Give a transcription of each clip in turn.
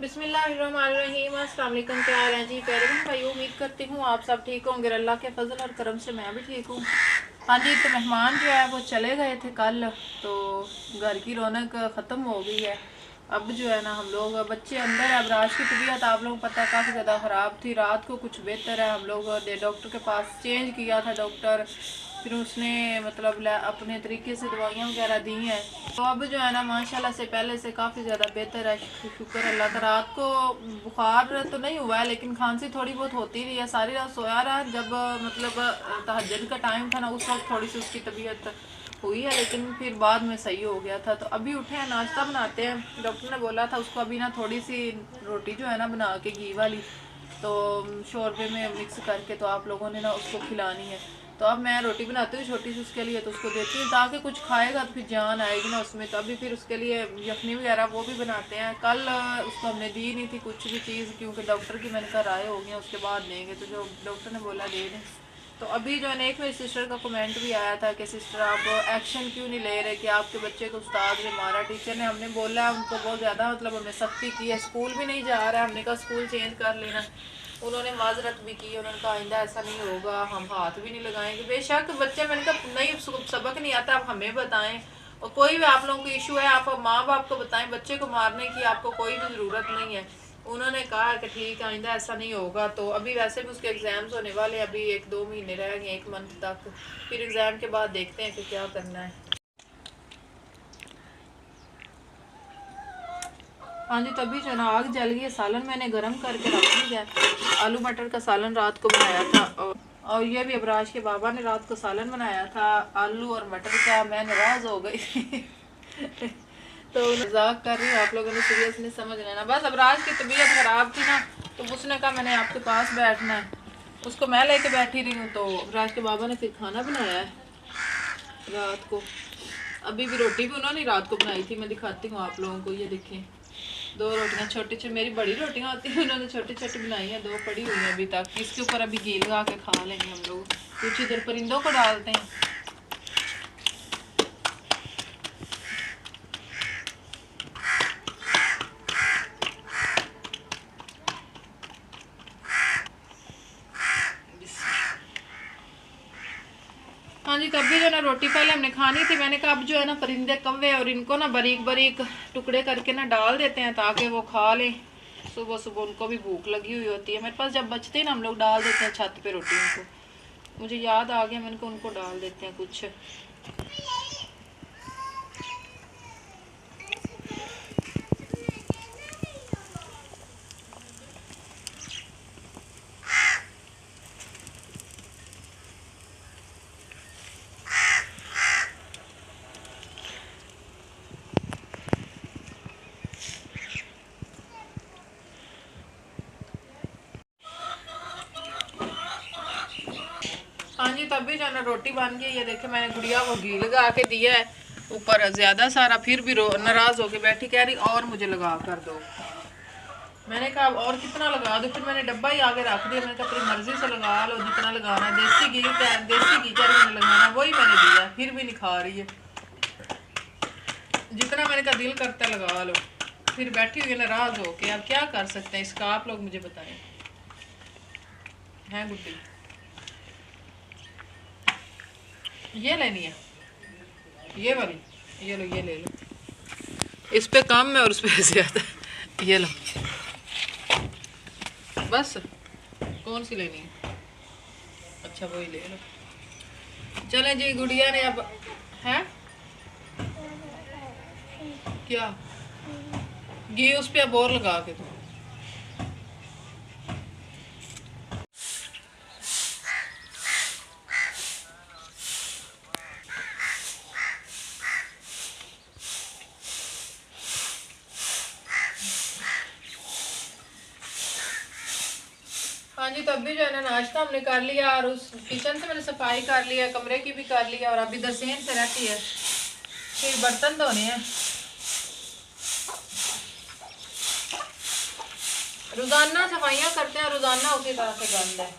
बिस्मिल्लाहिर्रहमानिर्रहीम। अस्सलाम वालेकुम। क्या हाल है जी प्यारे बहन भाई, उम्मीद करती हूँ आप सब ठीक होंगे। अल्लाह के फजल और करम से मैं भी ठीक हूँ। हाँ जी, तो मेहमान जो है वो चले गए थे कल, तो घर की रौनक ख़त्म हो गई है। अब जो है ना हम लोग बच्चे अंदर है। अब राज की तबीयत आप लोगों को पता है काफ़ी ज़्यादा ख़राब थी। रात को कुछ बेहतर है। हम लोग डॉक्टर के पास चेंज किया था डॉक्टर, फिर उसने मतलब अपने तरीके से दवाइयाँ वगैरह दी हैं। तो अब जो है ना माशाल्लाह से पहले से काफ़ी ज़्यादा बेहतर है। शुक्र अल्लाह का। रात को बुखार तो नहीं हुआ है, लेकिन खांसी थोड़ी बहुत होती रही है। सारी रात सोया रहा। जब मतलब तहज्जुद का टाइम था ना, उस वक्त थोड़ी सी उसकी तबीयत हुई है, लेकिन फिर बाद में सही हो गया था। तो अभी उठे हैं, नाश्ता बनाते हैं। डॉक्टर ने बोला था उसको अभी ना थोड़ी सी रोटी जो है ना बना के घी वाली, तो शोरबे में मिक्स करके तो आप लोगों ने ना उसको खिलानी है। तो अब मैं रोटी बनाती हूँ छोटी सी उसके लिए, तो उसको देती हूँ ताकि कुछ खाएगा तो फिर जान आएगी ना उसमें। तो अभी फिर उसके लिए यखनी वगैरह वो भी बनाते हैं। कल उसको हमने दी नहीं थी कुछ भी चीज़, क्योंकि डॉक्टर की मैंने कहा राय हो गई, उसके बाद देंगे। तो जो डॉक्टर ने बोला दे दें। तो अभी जो है ना एक मेरी सिस्टर का कमेंट भी आया था कि सिस्टर आप एक्शन क्यों नहीं ले रहे कि आपके बच्चे को उस्ताद ने मारा, टीचर ने। हमने बोला उनको बहुत ज़्यादा मतलब हमने सख्ती की है, स्कूल भी नहीं जा रहा है। हमने कहा स्कूल चेंज कर लेना। उन्होंने माजरत भी की, उन्होंने कहा आइंदा ऐसा नहीं होगा, हम हाथ भी नहीं लगाएंगे। बेशक बच्चे, मैंने कहा नहीं सबक नहीं आता, आप हमें बताएं। और कोई भी आप लोगों को इशू है आप माँ बाप को बताएं, बच्चे को मारने की आपको कोई भी ज़रूरत नहीं है। उन्होंने कहा कि ठीक है आइंदा ऐसा नहीं होगा। तो अभी वैसे भी उसके एग्ज़ाम्स होने वाले, अभी 1-2 महीने रह गए, 1 मंथ तक। फिर एग्ज़ाम के बाद देखते हैं कि क्या करना है। हाँ जी, तभी जो ना आग जल गई। सालन मैंने गर्म करके रख दिया है। आलू मटर का सालन रात को बनाया था, और ये भी अबराज के बाबा ने रात को सालन बनाया था आलू और मटर का। मैं नाराज़ हो गई तो मजाक कर रही हूँ, आप लोगों ने सीरियसली समझ लेना। बस अबराज की तबीयत ख़राब थी ना, तो उसने कहा मैंने आपके पास बैठना है, उसको मैं लेके बैठी रही हूँ। तो अबराज के बाबा ने फिर खाना बनाया है रात को। अभी भी रोटी भी उन्होंने रात को बनाई थी, मैं दिखाती हूँ आप लोगों को। ये देखें, 2 रोटियां छोटी छोटी, मेरी बड़ी रोटियां होती हैं, उन्होंने छोटी छोटी बनाई है। 2 पड़ी हुई हैं अभी तक। इसके ऊपर अभी घी लगा के खा लेंगे हम लोग। कुछ इधर परिंदों को डालते हैं। हाँ जी, तब भी जो ना रोटी पहले हमने खानी थी। मैंने कहा अब जो है ना परिंदे कौवे और इनको ना बारीक बारीक टुकड़े करके ना डाल देते हैं ताकि वो खा लें। सुबह सुबह उनको भी भूख लगी हुई होती है। मेरे पास जब बचते हैं ना हम लोग डाल देते हैं छत पे रोटियों को। मुझे याद आ गया, मैंने कहा उनको डाल देते हैं कुछ। हाँ जी, तब भी जो ना रोटी बन गई। ये देखे मैंने गुड़िया को घी लगा के दिया है ऊपर ज्यादा सारा, फिर भी नाराज होके बैठी, कह रही और मुझे लगा कर दो। मैंने कहा और कितना लगा दो। फिर मैंने डब्बा ही आगे रख दिया। मैंने कहा अपनी मर्जी से लगा लो जितना लगाना है। देसी घी मैंने लगाना, वही मैंने दिया, फिर भी नहीं खा रही है। जितना मैंने कहा दिल करता है लगा लो, फिर बैठी हुई नाराज होके। अब क्या कर सकते हैं इसका, आप लोग मुझे बताएं। हैं गुड्डी, ये लेनी है ये वाली, ये लो ये ले लो। इस पे कम है और उस पे ज्यादा है। ये लो बस, कौन सी लेनी है? अच्छा वही ले लो। चले जी, गुड़िया ने अब है क्या घी उस पे अब और लगा के दो। हाँ जी, तो अभी जो है ना नाश्ता हमने कर लिया, और उस किचन से मैंने सफाई कर लिया, कमरे की भी कर लिया, और अभी दसेन से रहती है। फिर बर्तन धोने हैं। रोजाना सफाइयाँ करते हैं, रोजाना उसी तरह से गंद है।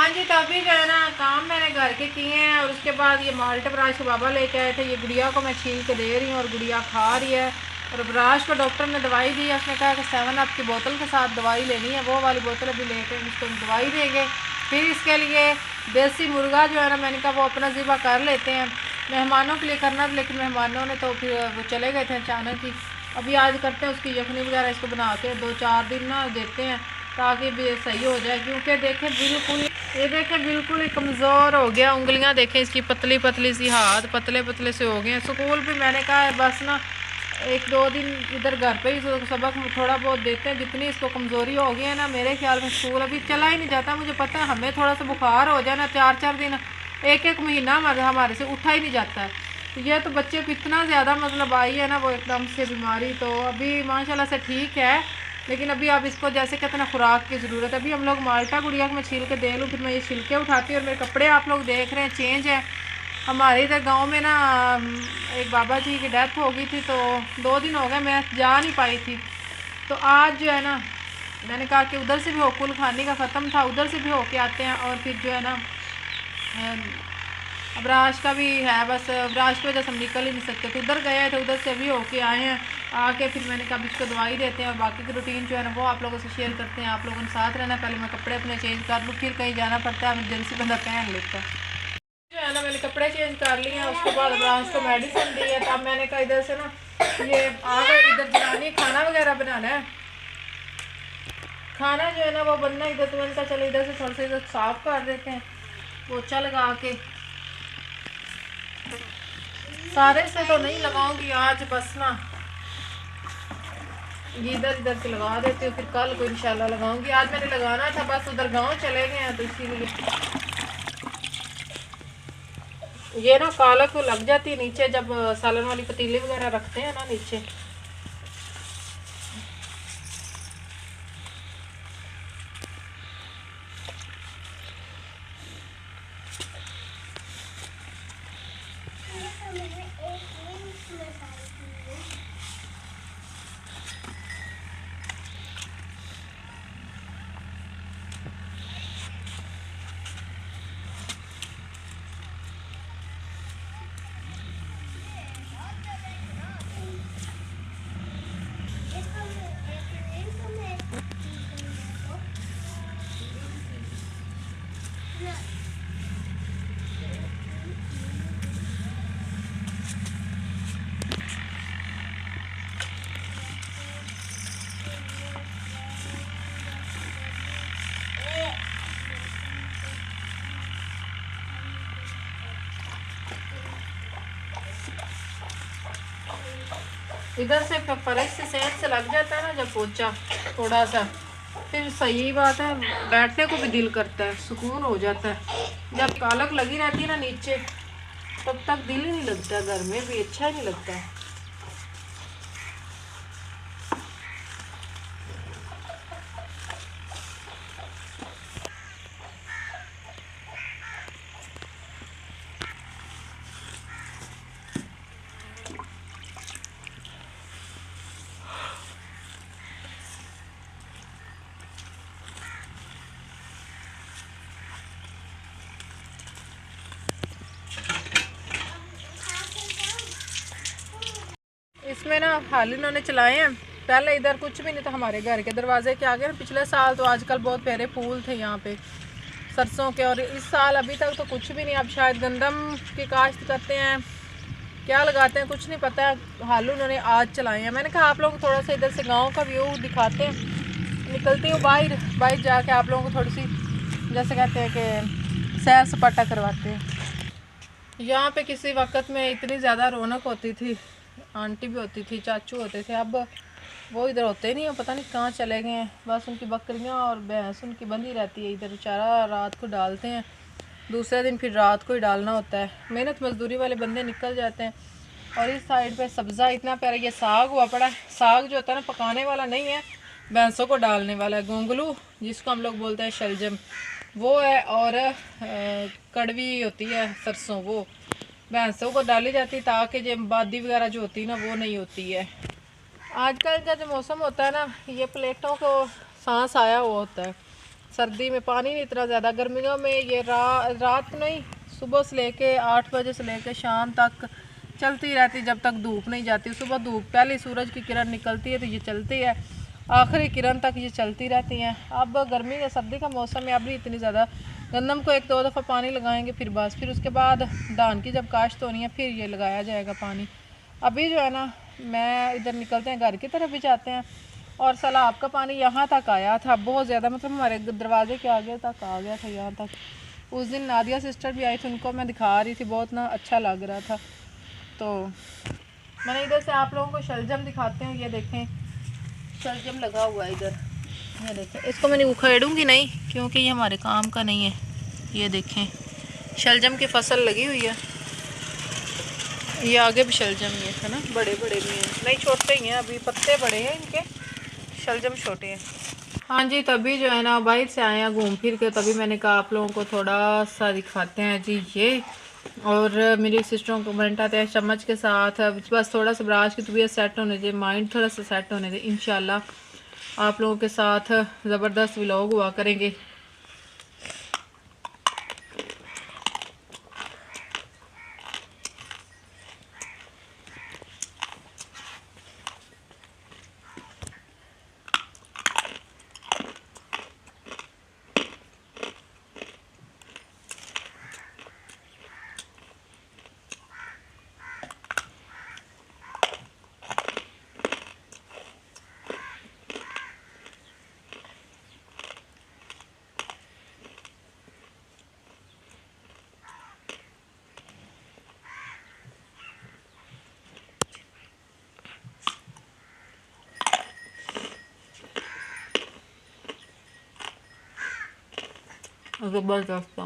हाँ जी, तो अभी जो है ना काम मैंने घर के किए हैं और उसके बाद ये माल्टे ब्राश बाबा लेके आए थे। ये गुड़िया को मैं छील के दे रही हूँ और गुड़िया खा रही है। और ब्राश को डॉक्टर ने दवाई दी है, उसने कहा कि 7 अप की बोतल के साथ दवाई लेनी है, वो वाली बोतल अभी लेके उसको दवाई देंगे। फिर इसके लिए देसी मुर्गा जो है ना, मैंने कहा वो अपना ज़िबा कर लेते हैं, मेहमानों के लिए करना, लेकिन मेहमानों ने तो फिर वो चले गए थे अचानक ही। अभी आज करते हैं उसकी यखनी वगैरह, इसको बना के 2-4 दिन ना देते हैं ताकि भी सही हो जाए। क्योंकि देखें बिल्कुल, ये देखें बिल्कुल ही कमज़ोर हो गया, उंगलियां देखें इसकी पतली पतली सी, हाथ पतले पतले से हो गए हैं। स्कूल भी मैंने कहा है बस ना 1-2 दिन इधर घर पे ही सबक थोड़ा बहुत देते हैं, जितनी इसको कमज़ोरी हो गई है ना, मेरे ख्याल में स्कूल अभी चला ही नहीं जाता। मुझे पता है हमें थोड़ा सा बुखार हो जाए ना 4-4 दिन, 1-1 महीना हमारे से उठा ही नहीं जाता है। तो ये तो बच्चे को इतना ज़्यादा मतलब आई है ना वो एकदम से बीमारी, तो अभी माशाल्लाह से ठीक है। लेकिन अभी आप इसको जैसे कहते हैं ना खुराक की ज़रूरत है। अभी हम लोग माल्टा गुड़िया को मैं छील के दे लूँ, फिर मैं ये छिलके उठाती हूँ। और मेरे कपड़े आप लोग देख रहे हैं चेंज है। हमारे इधर गांव में ना एक बाबा जी की डेथ हो गई थी, तो 2 दिन हो गए मैं जा नहीं पाई थी। तो आज जो है ना मैंने कहा कि उधर से भी हो, कुल खाने का ख़त्म था, उधर से भी होके आते हैं। और फिर जो है ना अब राश का भी है, बस राश की वजह से हम निकल ही नहीं सकते, तो उधर गए थे, उधर से अभी होके आए हैं। आके फिर मैंने कहा इसको दवाई देते हैं और बाकी की रूटीन जो है ना वो आप लोगों से शेयर करते हैं। आप लोगों ने साथ रहना। पहले मैं कपड़े अपने चेंज कर लूँ, फिर कहीं जाना पड़ता है, इमरजेंसी बंदा पहन लेता है। जो है ना मैंने कपड़े चेंज कर लिए हैं, उसके बाद राश को मेडिसिन दी है। तो अब मैंने कहा इधर से ना ये आ गए, इधर जलानी खाना वगैरह बनाना है। खाना जो है ना वो बनना इधर, तो मैंने कहा चलो इधर से थोड़ा सा इधर साफ़ कर देते हैं पोछा लगा के। सारे से तो नहीं लगाऊंगी आज, बस ना इधर इधर से लगा देती हूँ, फिर कल को इंशाल्लाह लगाऊंगी। आज मैंने लगाना था, बस उधर गांव चले गए हैं तो इसीलिए ये ना काला को लग जाती है नीचे, जब सालन वाली पतीली वगैरह रखते हैं ना नीचे। इधर से फर्श से सेंध से लग जाता है ना जब पोछा थोड़ा सा, फिर सही बात है बैठने को भी दिल करता है, सुकून हो जाता है। जब कालक लगी रहती है ना नीचे तब तक दिल ही नहीं लगता, घर में भी अच्छा ही नहीं लगता है। इसमें ना हाल इन्होंने चलाए हैं, पहले इधर कुछ भी नहीं था। हमारे घर के दरवाजे के आगे ना पिछले साल तो आजकल बहुत प्यारे फूल थे यहाँ पे सरसों के, और इस साल अभी तक तो कुछ भी नहीं। अब शायद गंदम की काश्त करते हैं, क्या लगाते हैं कुछ नहीं पता। हाल उन्होंने आज चलाए हैं। मैंने कहा आप लोग थोड़ा सा इधर से गाँव का व्यू दिखाते हैं। निकलती हूँ बाहर जाके आप लोगों को थोड़ी सी जैसे कहते हैं कि सैर सपाटा करवाते हैं। यहाँ पे किसी वक्त में इतनी ज़्यादा रौनक होती थी, आंटी भी होती थी, चाचू होते थे, अब वो इधर होते नहीं हैं, पता नहीं कहाँ चले गए हैं। बस उनकी बकरियाँ और भैंस उनकी बंधी रहती है इधर, चारा रात को डालते हैं, दूसरे दिन फिर रात को ही डालना होता है। मेहनत मजदूरी वाले बंदे निकल जाते हैं। और इस साइड पे सब्ज़ा इतना प्यारा, ये साग हुआ पड़ा है। साग जो होता है ना पकाने वाला नहीं है, भैंसों को डालने वाला है। गोंगलू जिसको हम लोग बोलते हैं शलजम वो है, और कड़वी होती है सरसों, वो भैंसों को डाली जाती है ताकि जो बादी वगैरह जो होती है ना वो नहीं होती है। आजकल का जो मौसम होता है ना, ये प्लेटों को सांस आया हुआ होता है, सर्दी में पानी नहीं इतना ज़्यादा, गर्मियों में ये रात नहीं, सुबह से लेके 8 बजे से लेके शाम तक चलती रहती, जब तक धूप नहीं जाती। सुबह धूप पहले सूरज की किरण निकलती है तो ये चलती है, आखिरी किरण तक ये चलती रहती हैं। अब गर्मी या सर्दी का मौसम है, अब नहीं इतनी ज़्यादा। गंदम को 1-2 दफ़ा पानी लगाएंगे, फिर बस, फिर उसके बाद धान की जब काश्त होनी है फिर ये लगाया जाएगा पानी। अभी जो है ना, मैं इधर निकलते हैं, घर की तरफ भी जाते हैं। और सैलाब का पानी यहाँ तक आया था बहुत ज़्यादा, मतलब हमारे दरवाजे के आगे तक आ गया था, यहाँ तक। उस दिन नादिया सिस्टर भी आई थी, उनको मैं दिखा रही थी, बहुत ना अच्छा लग रहा था। तो मैंने इधर से आप लोगों को शलजम दिखाते हैं, ये देखें शलजम लगा हुआ है इधर, ये देखें। इसको मैंने उखेड़ूंगी नहीं क्योंकि ये हमारे काम का नहीं है। ये देखें शलजम की फसल लगी हुई है, ये आगे भी शलजम ही है ना, बड़े बड़े भी हैं, नहीं छोटे ही हैं, अभी पत्ते बड़े हैं इनके, शलजम छोटे हैं। हाँ जी, तभी जो है ना बाहर से आए हैं घूम फिर के, तभी मैंने कहा आप लोगों को थोड़ा सा दिखाते हैं जी ये। और मेरी सिस्टरों को कमेंट आते हैं चम्मच के साथ, बस थोड़ा सा ब्राश की तबीयत सेट होने दे, माइंड थोड़ा सा सेट होने दे, इंशाल्लाह आप लोगों के साथ ज़बरदस्त व्लॉग हुआ करेंगे। ज़बरदस्त।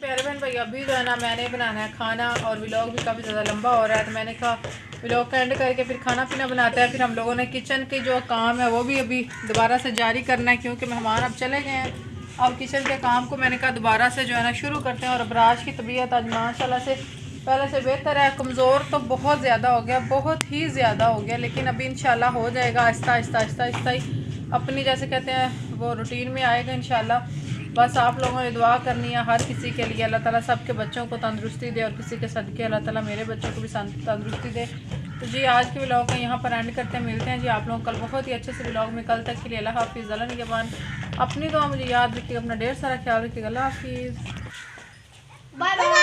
प्यारे बहन भाई, अभी जो है ना मैंने बनाना है खाना, और व्लॉग भी काफ़ी ज़्यादा लंबा हो रहा है, तो मैंने कहा व्लॉग का एंड करके फिर खाना पीना बनाते हैं। फिर हम लोगों ने किचन के जो काम है वो भी अभी दोबारा से जारी करना है, क्योंकि मेहमान अब चले गए हैं। अब किचन के काम को मैंने कहा दोबारा से जो है ना शुरू करते हैं। और अबराज की तबीयत आज माशाल्लाह से पहले से बेहतर है, कमज़ोर तो बहुत ज़्यादा हो गया, बहुत ही ज़्यादा हो गया, लेकिन अभी इंशाल्लाह हो जाएगा, आहिस्ता आहिस्ता आहिस्ता आहिस्ता ही अपनी जैसे कहते हैं वो रूटीन में आएगा इंशाल्लाह। बस आप लोगों ने दुआ करनी है हर किसी के लिए, अल्लाह ताला सबके बच्चों को तंदुरुस्ती दे, और किसी के सदके अल्लाह ताला मेरे बच्चों को भी तंदुरुस्ती दे। तो जी आज के व्लॉग को यहाँ पर एंड करते हैं, मिलते हैं जी आप लोगों कल बहुत ही अच्छे से व्लॉग में। कल तक के लिए अल्लाह हाफिज़, अल्लाह निगहबान, अपनी दुआ मुझे याद रखिएगा, अपना ढेर सारा ख्याल रखिएगा, अल्लाह हाफिज़, बाय बाय।